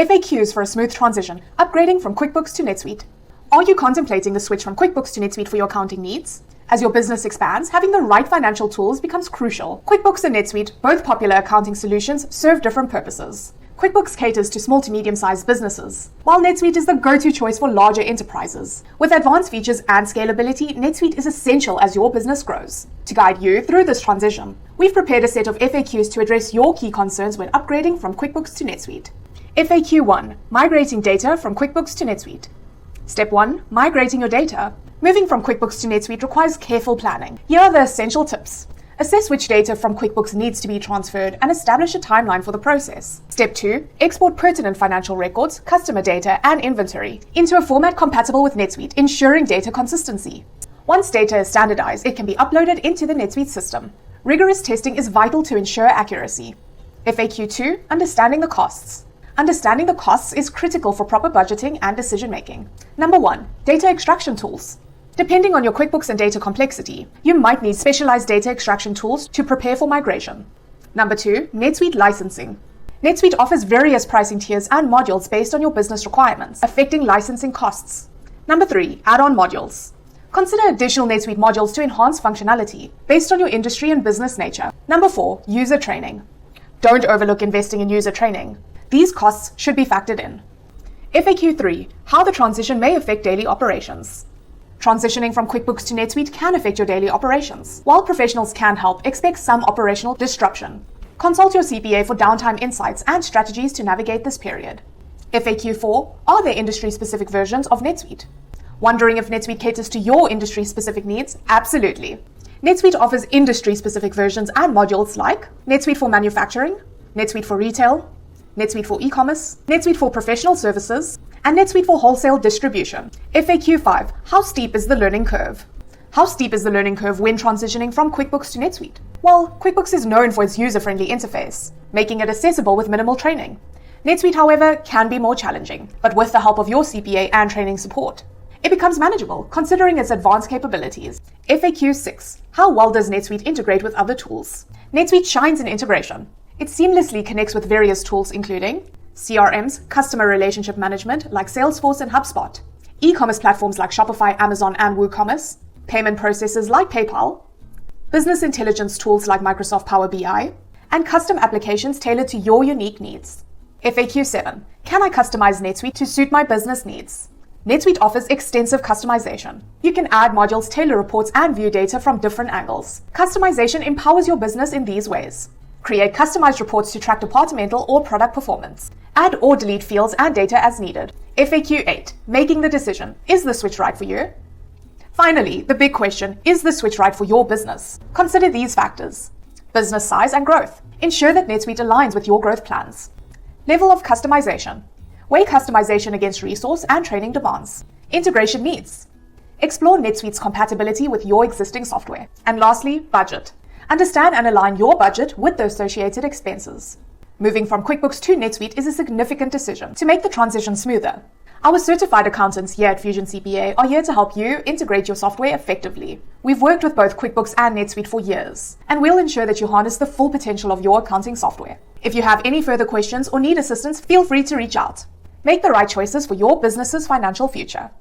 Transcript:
FAQs for a smooth transition, upgrading from QuickBooks to NetSuite. Are you contemplating the switch from QuickBooks to NetSuite for your accounting needs? As your business expands, having the right financial tools becomes crucial. QuickBooks and NetSuite, both popular accounting solutions, serve different purposes. QuickBooks caters to small to medium-sized businesses, while NetSuite is the go-to choice for larger enterprises. With advanced features and scalability, NetSuite is essential as your business grows. To guide you through this transition, we've prepared a set of FAQs to address your key concerns when upgrading from QuickBooks to NetSuite. FAQ 1. Migrating data from QuickBooks to NetSuite. Step 1. Migrating your data. Moving from QuickBooks to NetSuite requires careful planning. Here are the essential tips. Assess which data from QuickBooks needs to be transferred and establish a timeline for the process. Step 2. Export pertinent financial records, customer data, and inventory into a format compatible with NetSuite, ensuring data consistency. Once data is standardized, it can be uploaded into the NetSuite system. Rigorous testing is vital to ensure accuracy. FAQ 2. Understanding the costs. Understanding the costs is critical for proper budgeting and decision-making. Number 1. Data extraction tools. Depending on your QuickBooks and data complexity, you might need specialized data extraction tools to prepare for migration. Number 2. NetSuite licensing. NetSuite offers various pricing tiers and modules based on your business requirements, affecting licensing costs. Number 3. Add-on modules. Consider additional NetSuite modules to enhance functionality based on your industry and business nature. Number 4. User training. Don't overlook investing in user training. These costs should be factored in. FAQ 3. How the transition may affect daily operations. Transitioning from QuickBooks to NetSuite can affect your daily operations. While professionals can help, expect some operational disruption. Consult your CPA for downtime insights and strategies to navigate this period. FAQ 4. Are there industry-specific versions of NetSuite? Wondering if NetSuite caters to your industry-specific needs? Absolutely. NetSuite offers industry-specific versions and modules like NetSuite for manufacturing, NetSuite for retail, NetSuite for e-commerce, NetSuite for professional services, and NetSuite for wholesale distribution. FAQ 5. How steep is the learning curve? How steep is the learning curve when transitioning from QuickBooks to NetSuite? Well, QuickBooks is known for its user-friendly interface, making it accessible with minimal training. NetSuite, however, can be more challenging, but with the help of your CPA and training support, it becomes manageable, considering its advanced capabilities. FAQ 6. How well does NetSuite integrate with other tools? NetSuite shines in integration. It seamlessly connects with various tools including CRMs, customer relationship management like Salesforce and HubSpot, e-commerce platforms like Shopify, Amazon, and WooCommerce, payment processors like PayPal, business intelligence tools like Microsoft Power BI, and custom applications tailored to your unique needs. FAQ 7. Can I customize NetSuite to suit my business needs? NetSuite offers extensive customization. You can add modules, tailor reports, and view data from different angles. Customization empowers your business in these ways. Create customized reports to track departmental or product performance. Add or delete fields and data as needed. FAQ 8. Making the decision. Is the switch right for you? Finally, the big question, is the switch right for your business? Consider these factors. Business size and growth. Ensure that NetSuite aligns with your growth plans. Level of customization. Weigh customization against resource and training demands. Integration needs. Explore NetSuite's compatibility with your existing software. And lastly, budget. Understand and align your budget with the associated expenses. Moving from QuickBooks to NetSuite is a significant decision to make the transition smoother. Our certified accountants here at Fusion CPA are here to help you integrate your software effectively. We've worked with both QuickBooks and NetSuite for years, and we'll ensure that you harness the full potential of your accounting software. If you have any further questions or need assistance, feel free to reach out. Make the right choices for your business's financial future.